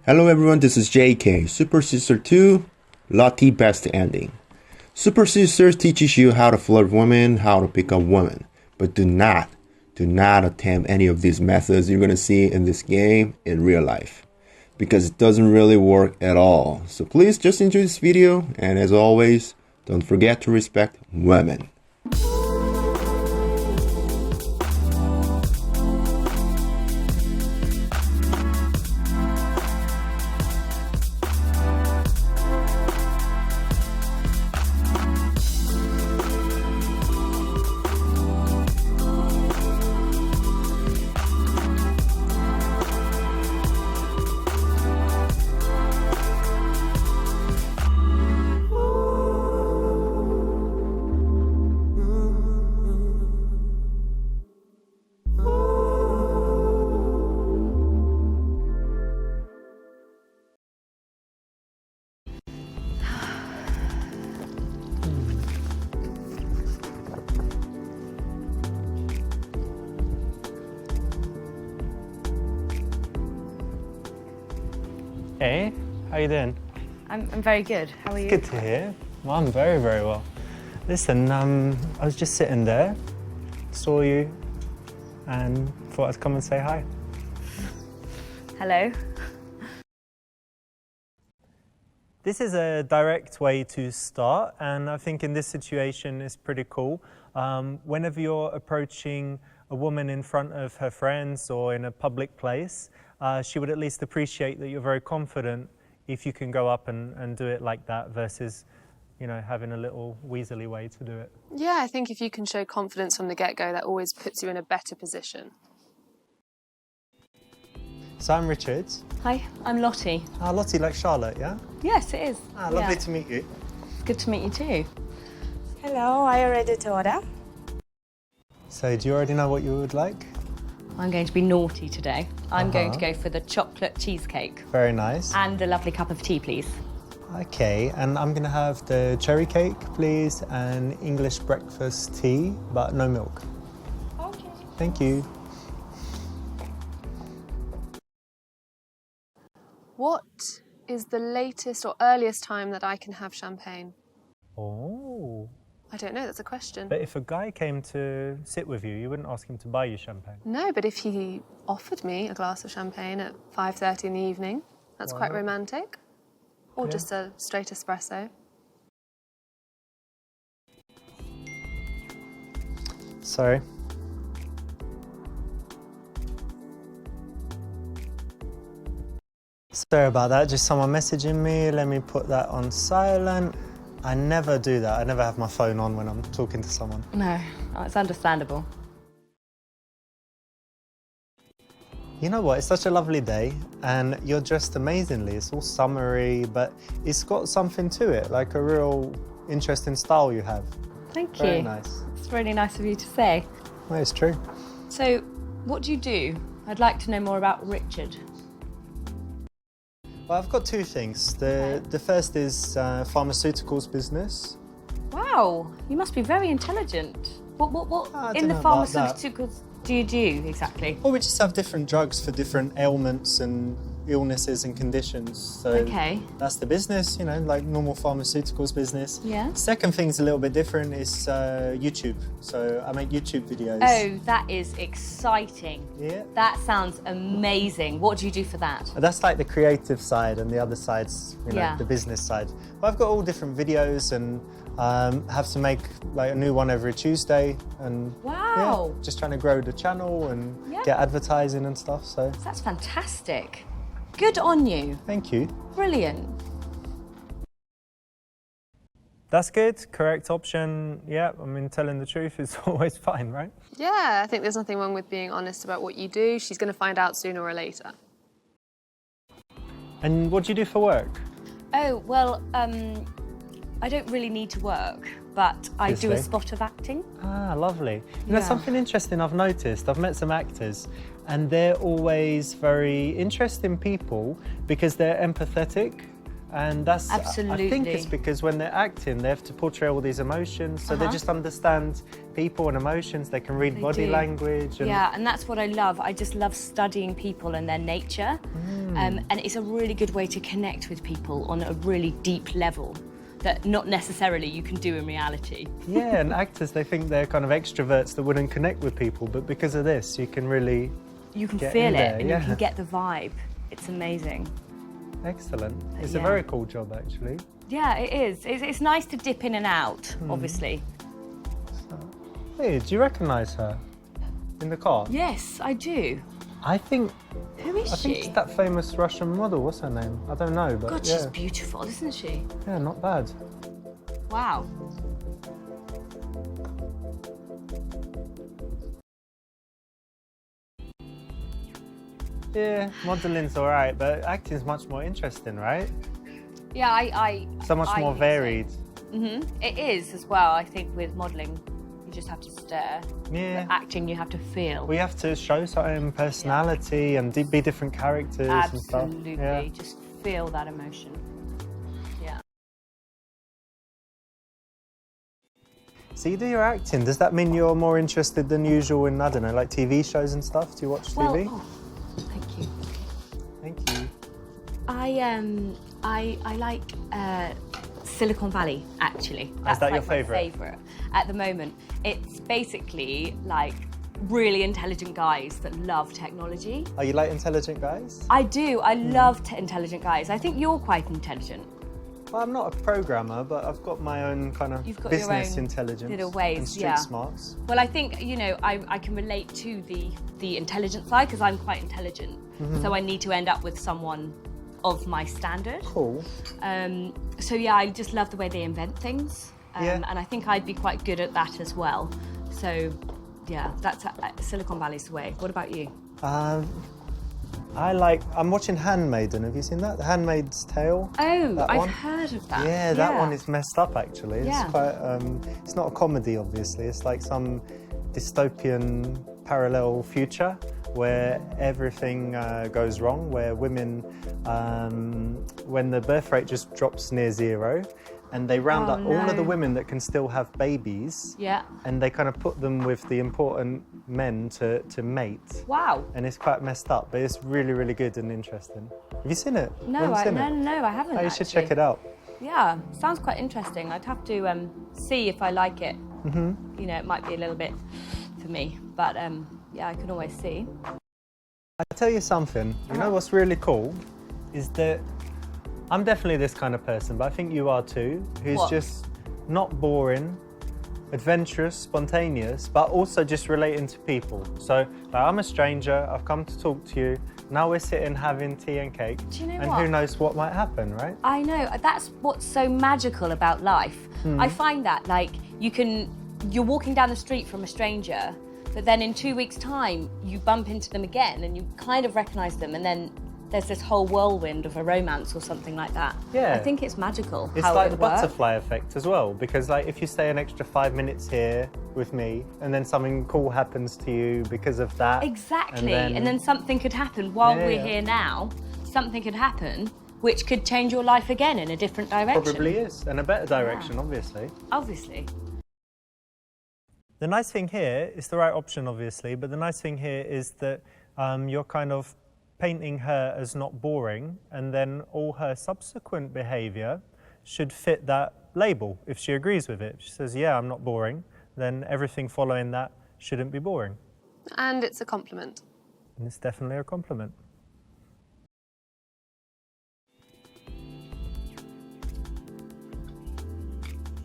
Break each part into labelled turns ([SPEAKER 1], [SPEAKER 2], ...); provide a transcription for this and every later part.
[SPEAKER 1] Hello everyone, this is JK. Super Sister 2, Lotte Best Ending. Super Sister teaches you how to flirt women, how to pick up women. But do not attempt any of these methods you're going to see in this game in real life. Because it doesn't really work at all. So please just enjoy this video, and as always, don't forget to respect women.
[SPEAKER 2] Hey, how you doing?
[SPEAKER 3] I'm very good. How are you?
[SPEAKER 2] Good to hear. Well, I'm very, very well. Listen, I was just sitting there, saw you, and thought I'd come and say hi.
[SPEAKER 3] Hello.
[SPEAKER 2] This is a direct way to start, and I think in this situation it's pretty cool. Whenever you're approaching a woman in front of her friends or in a public place, she would at least appreciate that you're very confident if you can go up and do it like that versus, you know, having a little weaselly way to do it.
[SPEAKER 4] Yeah, I think if you can show confidence from the get-go, that always puts you in a better position.
[SPEAKER 2] So I'm Richard.
[SPEAKER 3] Hi, I'm Lotte.
[SPEAKER 2] Lotte, like Charlotte, yeah?
[SPEAKER 3] Yes, it is.
[SPEAKER 2] Lovely to meet you.
[SPEAKER 3] Good to meet you too.
[SPEAKER 5] Hello, are you ready to order?
[SPEAKER 2] So do you already know what you would like?
[SPEAKER 3] I'm going to be naughty today. I'm going to go for the chocolate cheesecake.
[SPEAKER 2] Very nice.
[SPEAKER 3] And a lovely cup of tea, please.
[SPEAKER 2] Okay, and I'm gonna have the cherry cake, please, and English breakfast tea, but no milk.
[SPEAKER 5] Okay.
[SPEAKER 2] Thank you.
[SPEAKER 4] What is the latest or earliest time that I can have champagne?
[SPEAKER 2] Oh.
[SPEAKER 4] I don't know, that's a question.
[SPEAKER 2] But if a guy came to sit with you, you wouldn't ask him to buy you champagne?
[SPEAKER 4] No, but if he offered me a glass of champagne at 5:30 in the evening, that's quite romantic. Or just a straight espresso.
[SPEAKER 2] Sorry. Sorry about that, just someone messaging me. Let me put that on silent. I never do that. I never have my phone on when I'm talking to someone.
[SPEAKER 3] No, it's understandable.
[SPEAKER 2] You know what, it's such a lovely day and you're dressed amazingly. It's all summery, but it's got something to it, like a real interesting style you have.
[SPEAKER 3] Thank you.
[SPEAKER 2] Very nice.
[SPEAKER 3] It's really nice of you to say.
[SPEAKER 2] Well, it's true.
[SPEAKER 3] So, what do you do? I'd like to know more about Richard.
[SPEAKER 2] Well, I've got two things. The first is pharmaceuticals business.
[SPEAKER 3] Wow, you must be very intelligent. What
[SPEAKER 2] I
[SPEAKER 3] in
[SPEAKER 2] don't
[SPEAKER 3] the
[SPEAKER 2] know about that.
[SPEAKER 3] pharmaceuticals do you do exactly?
[SPEAKER 2] Well, we just have different drugs for different ailments and illnesses and conditions. So
[SPEAKER 3] Okay.
[SPEAKER 2] that's the business, you know, like normal pharmaceuticals business.
[SPEAKER 3] Yeah.
[SPEAKER 2] Second thing's a little bit different is YouTube. So I make YouTube videos.
[SPEAKER 3] Oh, that is exciting.
[SPEAKER 2] Yeah.
[SPEAKER 3] That sounds amazing. What do you do for that?
[SPEAKER 2] That's like the creative side, and the other side's, you know,
[SPEAKER 3] Yeah.
[SPEAKER 2] the business side. But I've got all different videos and have to make like a new one every Tuesday. And
[SPEAKER 3] Wow.
[SPEAKER 2] yeah, just trying to grow the channel and
[SPEAKER 3] Yeah.
[SPEAKER 2] get advertising and stuff. So
[SPEAKER 3] That's fantastic. Good on you.
[SPEAKER 2] thank you.
[SPEAKER 3] Brilliant.
[SPEAKER 2] That's good. Correct option. Yeah, I mean, telling the truth is always fine, right?
[SPEAKER 4] Yeah, I think there's nothing wrong with being honest about what you do. She's going to find out sooner or later.
[SPEAKER 2] And what do you do for work?
[SPEAKER 3] Oh, well, I don't really need to work, but I do a
[SPEAKER 2] Obviously.
[SPEAKER 3] spot of acting.
[SPEAKER 2] Ah, lovely. You know,
[SPEAKER 3] Yeah.
[SPEAKER 2] something interesting I've noticed, I've met some actors and they're always very interesting people because they're empathetic. And that's, I think it's
[SPEAKER 3] Absolutely.
[SPEAKER 2] because when they're acting, they have to portray all these emotions. So they just understand people and emotions. They can read
[SPEAKER 3] They
[SPEAKER 2] body
[SPEAKER 3] do.
[SPEAKER 2] language. And
[SPEAKER 3] Yeah, and that's what I love. I just love studying people and their nature. And it's a really good way to connect with people on a really deep level that not necessarily you can do in reality.
[SPEAKER 2] Yeah, and actors, they think they're kind of extroverts that wouldn't connect with people, but because of this, you can really
[SPEAKER 3] You can
[SPEAKER 2] get
[SPEAKER 3] feel
[SPEAKER 2] in
[SPEAKER 3] it
[SPEAKER 2] there,
[SPEAKER 3] and
[SPEAKER 2] yeah.
[SPEAKER 3] you can get the vibe. It's amazing.
[SPEAKER 2] Excellent. It's a
[SPEAKER 3] Yeah.
[SPEAKER 2] very cool job, actually.
[SPEAKER 3] Yeah, it is. It's nice to dip in and out, obviously.
[SPEAKER 2] Hey, do you recognise her in the car?
[SPEAKER 3] Yes, I do.
[SPEAKER 2] I think
[SPEAKER 3] Who is
[SPEAKER 2] I think
[SPEAKER 3] she?
[SPEAKER 2] it's that famous Russian model. What's her name? I don't know, but
[SPEAKER 3] God,
[SPEAKER 2] yeah.
[SPEAKER 3] she's beautiful, isn't she?
[SPEAKER 2] Yeah, not bad.
[SPEAKER 3] Wow.
[SPEAKER 2] Yeah, modelling's all right, but acting's much more interesting, right?
[SPEAKER 3] Yeah, I
[SPEAKER 2] So much more
[SPEAKER 3] think so.
[SPEAKER 2] varied.
[SPEAKER 3] It is as well. I think with modelling, you just have to stare.
[SPEAKER 2] Yeah.
[SPEAKER 3] With acting, you have to feel.
[SPEAKER 2] We have to show certain personality and be different characters and stuff.
[SPEAKER 3] Absolutely,
[SPEAKER 2] Yeah.
[SPEAKER 3] just feel that emotion. Yeah.
[SPEAKER 2] So you do your acting. Does that mean you're more interested than usual in, I don't know, like TV shows and stuff? Do you watch TV?
[SPEAKER 3] Oh, thank you.
[SPEAKER 2] Thank you.
[SPEAKER 3] I like Silicon Valley, actually.
[SPEAKER 2] Is that
[SPEAKER 3] like
[SPEAKER 2] your
[SPEAKER 3] my
[SPEAKER 2] favourite?
[SPEAKER 3] favourite at the moment. It's basically like really intelligent guys that love technology.
[SPEAKER 2] Oh, you like intelligent guys?
[SPEAKER 3] I do. I love intelligent guys. I think you're quite intelligent.
[SPEAKER 2] Well, I'm not a programmer, but I've got my own kind of
[SPEAKER 3] You've got your
[SPEAKER 2] business
[SPEAKER 3] own
[SPEAKER 2] intelligence
[SPEAKER 3] little ways,
[SPEAKER 2] and street
[SPEAKER 3] yeah.
[SPEAKER 2] smarts.
[SPEAKER 3] Well, I think, you know, I can relate to the intelligent side because I'm quite intelligent. So I need to end up with someone of my standard.
[SPEAKER 2] Cool.
[SPEAKER 3] So yeah, I just love the way they invent things.
[SPEAKER 2] Yeah.
[SPEAKER 3] And I think I'd be quite good at that as well. So yeah, that's Silicon Valley's the way. What about you?
[SPEAKER 2] I'm watching Handmaiden. Have you seen that? The Handmaid's Tale?
[SPEAKER 3] Oh,
[SPEAKER 2] That
[SPEAKER 3] I've
[SPEAKER 2] one?
[SPEAKER 3] heard of that.
[SPEAKER 2] Yeah, that one is messed up actually.
[SPEAKER 3] Yeah.
[SPEAKER 2] It's quite, it's not a comedy obviously. It's like some dystopian parallel future where everything goes wrong, where women, when the birth rate just drops near zero, and they round
[SPEAKER 3] Oh,
[SPEAKER 2] up all of the
[SPEAKER 3] no.
[SPEAKER 2] women that can still have babies,
[SPEAKER 3] Yeah.
[SPEAKER 2] and they kind of put them with the important men to mate.
[SPEAKER 3] Wow.
[SPEAKER 2] And it's quite messed up, but it's really, really good and interesting. Have you seen it?
[SPEAKER 3] No,
[SPEAKER 2] You haven't seen it?
[SPEAKER 3] no, I haven't.
[SPEAKER 2] Oh, you should
[SPEAKER 3] actually.
[SPEAKER 2] check it out.
[SPEAKER 3] Yeah, sounds quite interesting. I'd have to see if I like it. You know, it might be a little bit for me, but yeah, I can always see.
[SPEAKER 2] I'll tell you something, you know what's really cool is that I'm definitely this kind of person, but I think you are too, who's
[SPEAKER 3] What?
[SPEAKER 2] just not boring, adventurous, spontaneous, but also just relating to people. So like, I'm a stranger, I've come to talk to you, now we're sitting having tea and cake,
[SPEAKER 3] Do you know
[SPEAKER 2] and
[SPEAKER 3] what?
[SPEAKER 2] who knows what might happen, right?
[SPEAKER 3] I know, that's what's so magical about life. I find that, like, you're walking down the street from a stranger, but then in 2 weeks' time, you bump into them again and you kind of recognise them, and then there's this whole whirlwind of a romance or something like that.
[SPEAKER 2] Yeah.
[SPEAKER 3] I think it's magical
[SPEAKER 2] It's
[SPEAKER 3] how
[SPEAKER 2] like
[SPEAKER 3] it
[SPEAKER 2] the
[SPEAKER 3] would work.
[SPEAKER 2] butterfly effect as well, because like if you stay an extra 5 minutes here with me, and then something cool happens to you because of that.
[SPEAKER 3] Exactly, and then something could happen while we're here now. Something could happen which could change your life again in a different direction.
[SPEAKER 2] Probably is, and a better direction, obviously.
[SPEAKER 3] Obviously.
[SPEAKER 2] The nice thing here is the right option, obviously, but the nice thing here is that you're kind of painting her as not boring, and then all her subsequent behaviour should fit that label if she agrees with it. If she says, yeah, I'm not boring, then everything following that shouldn't be boring.
[SPEAKER 4] And it's a compliment.
[SPEAKER 2] And it's definitely a compliment.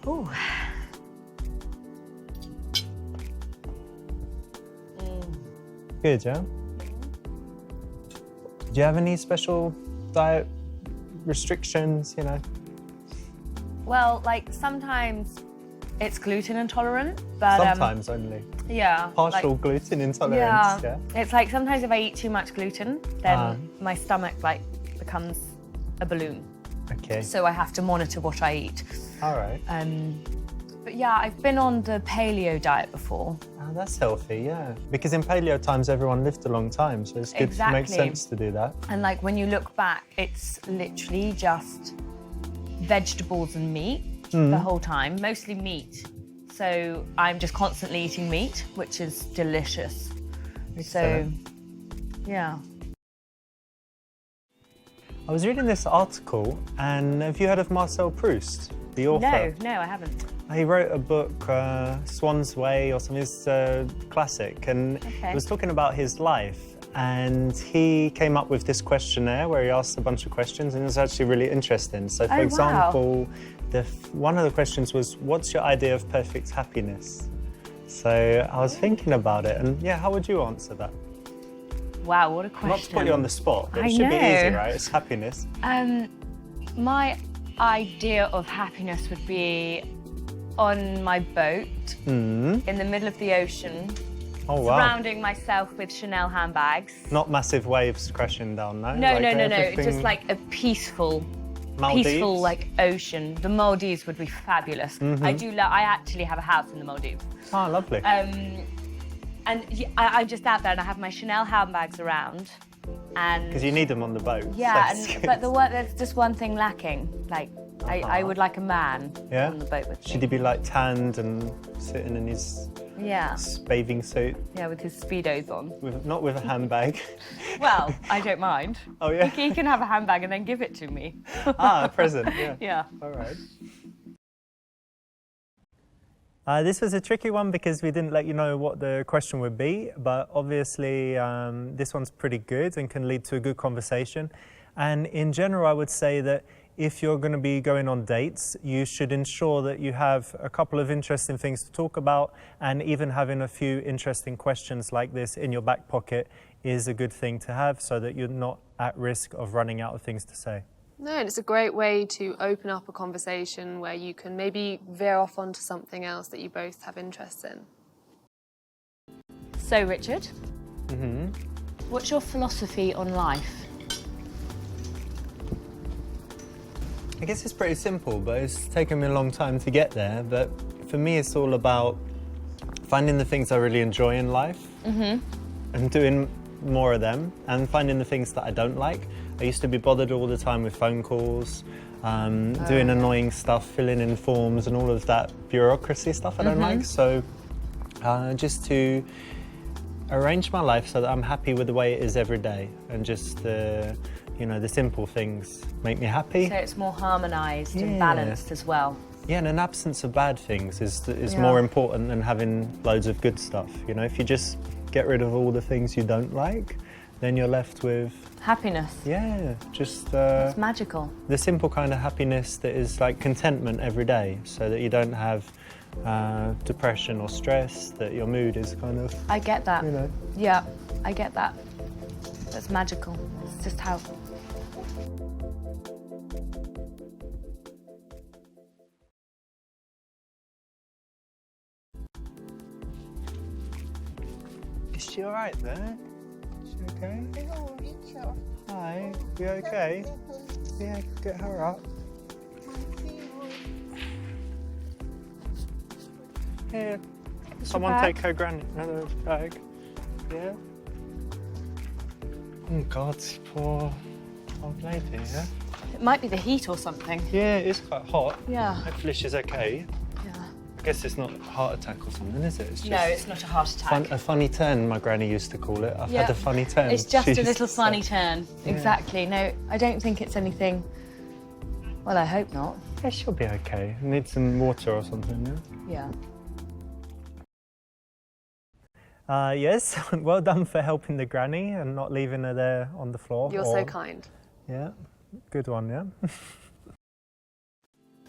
[SPEAKER 3] Ooh.
[SPEAKER 2] Good, yeah? Do you have any special diet restrictions, you know?
[SPEAKER 3] Well, like sometimes it's gluten intolerant, but
[SPEAKER 2] Sometimes only.
[SPEAKER 3] yeah,
[SPEAKER 2] Partial
[SPEAKER 3] like,
[SPEAKER 2] gluten intolerance, yeah?
[SPEAKER 3] It's like sometimes if I eat too much gluten, then my stomach like becomes a balloon.
[SPEAKER 2] Okay,
[SPEAKER 3] So I have to monitor what I eat.
[SPEAKER 2] all right.
[SPEAKER 3] But yeah, I've been on the paleo diet before.
[SPEAKER 2] Oh, that's healthy, yeah. Because in paleo times, everyone lived a long time, so it's good. It makes
[SPEAKER 3] Exactly.
[SPEAKER 2] sense to do that.
[SPEAKER 3] And like when you look back, it's literally just vegetables and meat the whole time, mostly meat. So I'm just constantly eating meat, which is delicious.
[SPEAKER 2] Excellent.
[SPEAKER 3] So, yeah.
[SPEAKER 2] I was reading this article, and have you heard of Marcel Proust, the author?
[SPEAKER 3] No, I haven't.
[SPEAKER 2] He wrote a book, Swan's Way or something, it's a classic, and
[SPEAKER 3] Okay.
[SPEAKER 2] it was talking about his life. And he came up with this questionnaire where he asked a bunch of questions, and it was actually really interesting. So, for
[SPEAKER 3] Oh, wow.
[SPEAKER 2] example, one of the questions was, what's your idea of perfect happiness? So I was thinking about it, and yeah, how would you answer that?
[SPEAKER 3] Wow, what a question.
[SPEAKER 2] Not to put you on the spot, but
[SPEAKER 3] I
[SPEAKER 2] it should be easy,
[SPEAKER 3] know.
[SPEAKER 2] right? It's happiness.
[SPEAKER 3] My idea of happiness would be on my boat in the middle of the ocean,
[SPEAKER 2] Oh, wow.
[SPEAKER 3] surrounding myself with Chanel handbags.
[SPEAKER 2] Not massive waves crashing down, no?
[SPEAKER 3] No,
[SPEAKER 2] Like
[SPEAKER 3] no. It's
[SPEAKER 2] everything-
[SPEAKER 3] just like a peaceful
[SPEAKER 2] Maldives?
[SPEAKER 3] like ocean. The Maldives would be fabulous. I actually have a house in the Maldives.
[SPEAKER 2] Oh, lovely.
[SPEAKER 3] And I'm just out there and I have my Chanel handbags around. And
[SPEAKER 2] Because you need them on the boat.
[SPEAKER 3] yeah,
[SPEAKER 2] so it's
[SPEAKER 3] but
[SPEAKER 2] good.
[SPEAKER 3] there's just one thing lacking. Like, I would like a man
[SPEAKER 2] Yeah?
[SPEAKER 3] on the boat with me.
[SPEAKER 2] Should he be like tanned and sitting in his
[SPEAKER 3] Yeah,
[SPEAKER 2] bathing suit,
[SPEAKER 3] with his Speedos on.
[SPEAKER 2] not with a handbag?
[SPEAKER 3] Well, I don't mind.
[SPEAKER 2] Oh, yeah?
[SPEAKER 3] He can have a handbag and then give it to me.
[SPEAKER 2] A present, yeah.
[SPEAKER 3] Yeah.
[SPEAKER 2] All right. This was a tricky one because we didn't let you know what the question would be, but obviously this one's pretty good and can lead to a good conversation. And in general, I would say that if you're going to be going on dates, you should ensure that you have a couple of interesting things to talk about, and even having a few interesting questions like this in your back pocket is a good thing to have so that you're not at risk of running out of things to say.
[SPEAKER 4] No, and it's a great way to open up a conversation where you can maybe veer off onto something else that you both have interest in.
[SPEAKER 3] So, Richard, what's your philosophy on life?
[SPEAKER 2] I guess it's pretty simple, but it's taken me a long time to get there. But for me, it's all about finding the things I really enjoy in life and doing more of them, and finding the things that I don't like. I used to be bothered all the time with phone calls, doing annoying stuff, filling in forms and all of that bureaucracy stuff I don't like. So just to arrange my life so that I'm happy with the way it is every day, and just the simple things make me happy.
[SPEAKER 3] So it's more harmonised and
[SPEAKER 2] Yeah.
[SPEAKER 3] balanced as well.
[SPEAKER 2] Yeah, and an absence of bad things is
[SPEAKER 3] Yeah.
[SPEAKER 2] more important than having loads of good stuff. You know, if you just get rid of all the things you don't like, then you're left with,
[SPEAKER 3] Happiness.
[SPEAKER 2] just
[SPEAKER 3] It's magical.
[SPEAKER 2] the simple kind of happiness that is like contentment every day, so that you don't have depression or stress, that your mood is kind of,
[SPEAKER 3] I get that.
[SPEAKER 2] you know.
[SPEAKER 3] Yeah, I get that. That's magical. It's just how.
[SPEAKER 2] Is she all right there? Is she okay? Hi, you okay? Yeah, get her up. Here, someone
[SPEAKER 3] bag?
[SPEAKER 2] take her grandmother's bag. Yeah? Oh God, poor old lady, yeah?
[SPEAKER 3] It might be the heat or something.
[SPEAKER 2] Yeah, it is quite hot.
[SPEAKER 3] Yeah.
[SPEAKER 2] Hopefully she's okay.
[SPEAKER 3] Yeah.
[SPEAKER 2] I guess it's not a heart attack or something, is it? It's just
[SPEAKER 3] No, it's not a heart attack.
[SPEAKER 2] a funny turn, my granny used to call it. I've
[SPEAKER 3] Yeah.
[SPEAKER 2] had a funny turn.
[SPEAKER 3] It's just
[SPEAKER 2] she
[SPEAKER 3] a
[SPEAKER 2] used
[SPEAKER 3] little
[SPEAKER 2] to say.
[SPEAKER 3] funny turn. Exactly. No, I don't think it's anything. Well, I hope not.
[SPEAKER 2] Yeah, she'll be okay. Need some water or something, yeah?
[SPEAKER 3] Yeah.
[SPEAKER 2] Yes, well done for helping the granny and not leaving her there on the floor.
[SPEAKER 4] You're so kind.
[SPEAKER 2] Yeah, good one, yeah?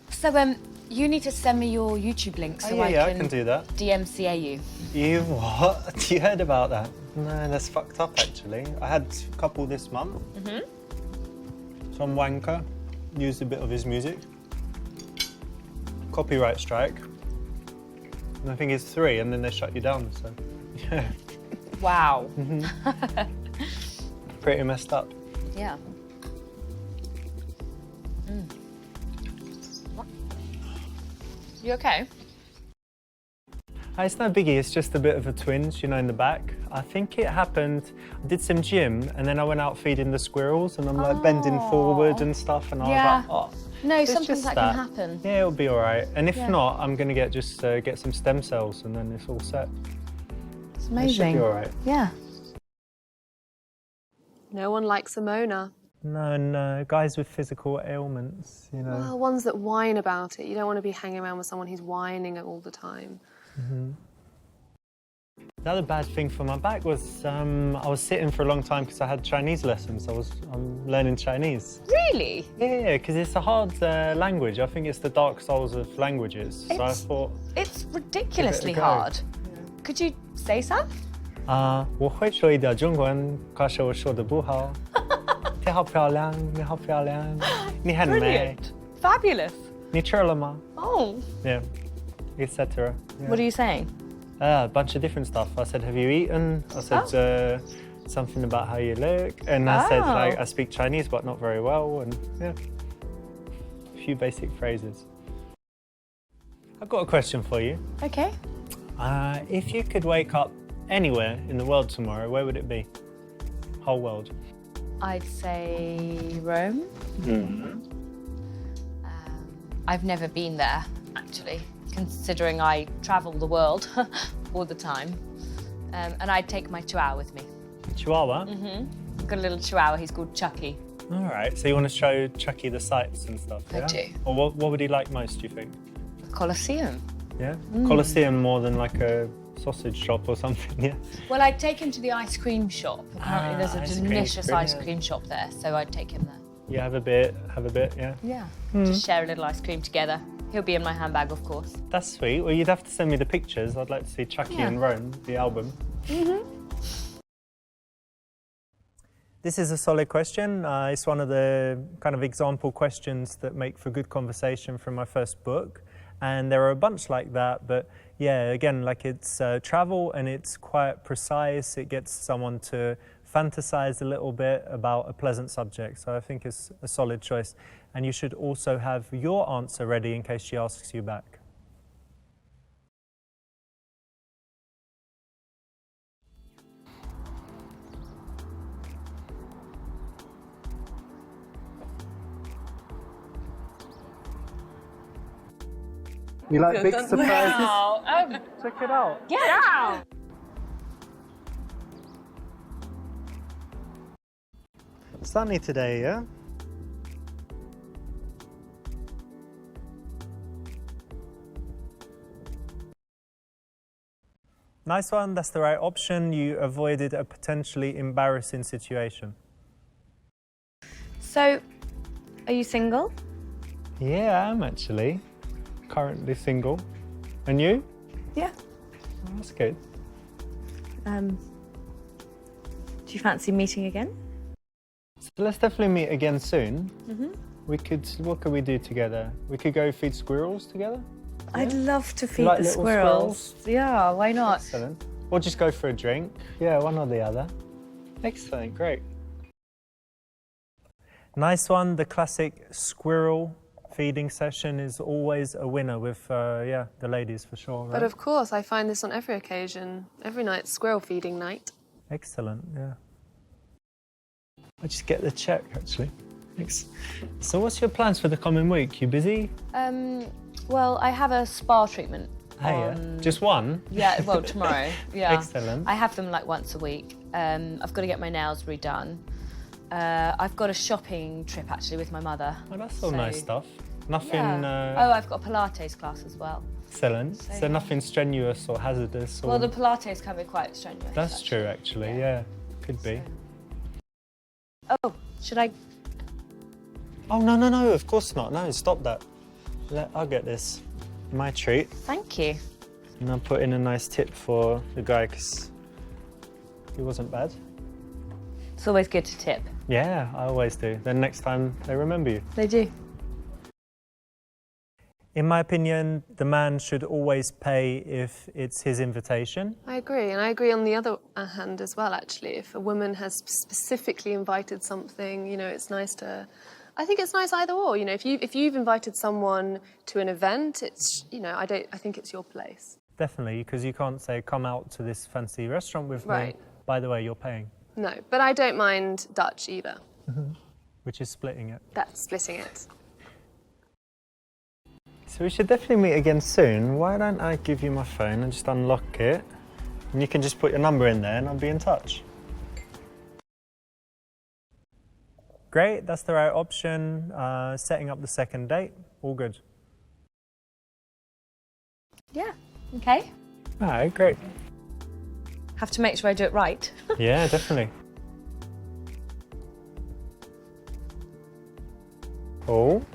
[SPEAKER 3] So, you need to send me your YouTube link so
[SPEAKER 2] I
[SPEAKER 3] I
[SPEAKER 2] can do that.
[SPEAKER 3] DMCA you.
[SPEAKER 2] You what? You heard about that? No, that's fucked up actually. I had a couple this month. Some wanker used a bit of his music. Copyright strike. And I think it's 3 and then they shut you down, so yeah.
[SPEAKER 3] Wow.
[SPEAKER 2] Pretty messed up.
[SPEAKER 3] Yeah. You okay?
[SPEAKER 2] It's no biggie, it's just a bit of a twinge, in the back. I think it happened, I did some gym and then I went out feeding the squirrels and I'm like bending forward and stuff and I
[SPEAKER 3] Yeah.
[SPEAKER 2] was like, oh.
[SPEAKER 3] No,
[SPEAKER 2] It's
[SPEAKER 3] sometimes
[SPEAKER 2] just
[SPEAKER 3] that can happen.
[SPEAKER 2] Yeah, it'll be all right. And if
[SPEAKER 3] Yeah.
[SPEAKER 2] not, I'm going to get some stem cells and then it's all set.
[SPEAKER 3] It's
[SPEAKER 2] It should
[SPEAKER 3] amazing.
[SPEAKER 2] be all right.
[SPEAKER 3] Yeah.
[SPEAKER 4] No one likes a moaner.
[SPEAKER 2] No, guys with physical ailments, you know.
[SPEAKER 4] Well, ones that whine about it. You don't want to be hanging around with someone who's whining all the time.
[SPEAKER 2] The other bad thing for my back was I was sitting for a long time because I had Chinese lessons. I'm learning Chinese.
[SPEAKER 3] Really?
[SPEAKER 2] Yeah, because it's a hard language. I think it's the dark souls of languages. So I thought
[SPEAKER 3] It's ridiculously
[SPEAKER 2] go.
[SPEAKER 3] hard. Could you say some?
[SPEAKER 2] 我会说一点中文，可是我说的不好。你好漂亮，你好漂亮，你很美。
[SPEAKER 3] Brilliant. Fabulous.
[SPEAKER 2] 你吃了吗？
[SPEAKER 3] Oh.
[SPEAKER 2] Yeah, etc.
[SPEAKER 3] What are you saying?
[SPEAKER 2] A bunch of different stuff. I said, have you eaten? I said something about how you look. And I said, like, I speak Chinese, but not very well. And yeah, a few basic phrases. I've got a question for you.
[SPEAKER 3] Okay.
[SPEAKER 2] If you could wake up anywhere in the world tomorrow, where would it be? Whole world.
[SPEAKER 3] I'd say Rome. I've never been there, actually, considering I travel the world all the time. And I'd take my chihuahua with me.
[SPEAKER 2] Chihuahua?
[SPEAKER 3] I've got a little chihuahua, he's called Chucky.
[SPEAKER 2] All right, so you want to show Chucky the sights and stuff,
[SPEAKER 3] I
[SPEAKER 2] yeah?
[SPEAKER 3] do.
[SPEAKER 2] Or what would he like most, do you think?
[SPEAKER 3] The Colosseum.
[SPEAKER 2] Yeah? Colosseum more than like a sausage shop or something, yeah?
[SPEAKER 3] Well, I'd take him to the ice cream shop. Apparently
[SPEAKER 2] ice
[SPEAKER 3] there's a
[SPEAKER 2] cream,
[SPEAKER 3] delicious ice
[SPEAKER 2] brilliant.
[SPEAKER 3] cream shop there, so I'd take him there.
[SPEAKER 2] You have a bit, yeah?
[SPEAKER 3] Yeah. Just share a little ice cream together. He'll be in my handbag, of course.
[SPEAKER 2] That's sweet. Well, you'd have to send me the pictures. I'd like to see Chucky in Rome, the album. This is a solid question. It's one of the kind of example questions that make for good conversation from my first book. And there are a bunch like that, but yeah, again, like it's travel and it's quite precise. It gets someone to fantasize a little bit about a pleasant subject. So I think it's a solid choice. And you should also have your answer ready in case she asks you back. You like big surprises?
[SPEAKER 3] Wow.
[SPEAKER 2] Check it out.
[SPEAKER 3] Get out!
[SPEAKER 2] Sunny today, yeah? Nice one, that's the right option. You avoided a potentially embarrassing situation.
[SPEAKER 3] So, are you single?
[SPEAKER 2] Yeah, I am actually. Currently single. And you?
[SPEAKER 3] Yeah.
[SPEAKER 2] Oh, that's good.
[SPEAKER 3] Do you fancy meeting again?
[SPEAKER 2] So let's definitely meet again soon. What could we do together? We could go feed squirrels together?
[SPEAKER 3] I'd love to feed
[SPEAKER 2] like
[SPEAKER 3] the
[SPEAKER 2] little
[SPEAKER 3] squirrels. Yeah, why not?
[SPEAKER 2] Excellent. Or just go for a drink. Yeah, one or the other. Excellent, great. Nice one. The classic squirrel feeding session is always a winner with, the ladies for sure, right?
[SPEAKER 4] But of course, I find this on every occasion. Every night's squirrel feeding night.
[SPEAKER 2] Excellent, yeah. I just get the check, actually. Thanks. So what's your plans for the coming week? You busy?
[SPEAKER 3] Well, I have a spa treatment.
[SPEAKER 2] Yeah. Just one?
[SPEAKER 3] Yeah, well, tomorrow. Yeah.
[SPEAKER 2] Excellent.
[SPEAKER 3] I have them like once a week. I've got to get my nails redone. I've got a shopping trip actually with my mother.
[SPEAKER 2] Oh, that's all nice stuff. Nothing...
[SPEAKER 3] Yeah. Oh, I've got a Pilates class as well.
[SPEAKER 2] Excellent. So nothing strenuous or hazardous or...
[SPEAKER 3] Well, the Pilates can be quite strenuous.
[SPEAKER 2] That's true, actually, yeah. Could be.
[SPEAKER 3] Oh, should I...
[SPEAKER 2] Oh, no, of course not. No, stop that. I'll get this. My treat.
[SPEAKER 3] Thank you.
[SPEAKER 2] And I'll put in a nice tip for the guy, because he wasn't bad.
[SPEAKER 3] It's always good to tip.
[SPEAKER 2] Yeah, I always do. Then next time they remember you.
[SPEAKER 3] They do.
[SPEAKER 2] In my opinion, the man should always pay if it's his invitation.
[SPEAKER 4] I agree, and I agree on the other hand as well, actually. If a woman has specifically invited something, you know, it's nice to... I think it's nice either or, you know, if you've invited someone to an event, it's, you know, I think it's your place.
[SPEAKER 2] Definitely, because you can't say, come out to this fancy restaurant with me. By the way, you're paying.
[SPEAKER 4] No, but I don't mind Dutch either.
[SPEAKER 2] Which is splitting it.
[SPEAKER 4] That's splitting it.
[SPEAKER 2] So we should definitely meet again soon. Why don't I give you my phone and just unlock it? And you can just put your number in there and I'll be in touch. Great, that's the right option. Setting up the second date, all good.
[SPEAKER 3] Yeah, okay.
[SPEAKER 2] All right, great.
[SPEAKER 3] Have to make sure I do it right.
[SPEAKER 2] Yeah, definitely. Oh.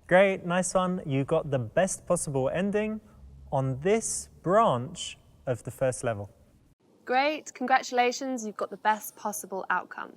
[SPEAKER 2] Great, nice one. You got the best possible ending on this branch of the first level.
[SPEAKER 4] Great, congratulations, you've got the best possible outcome.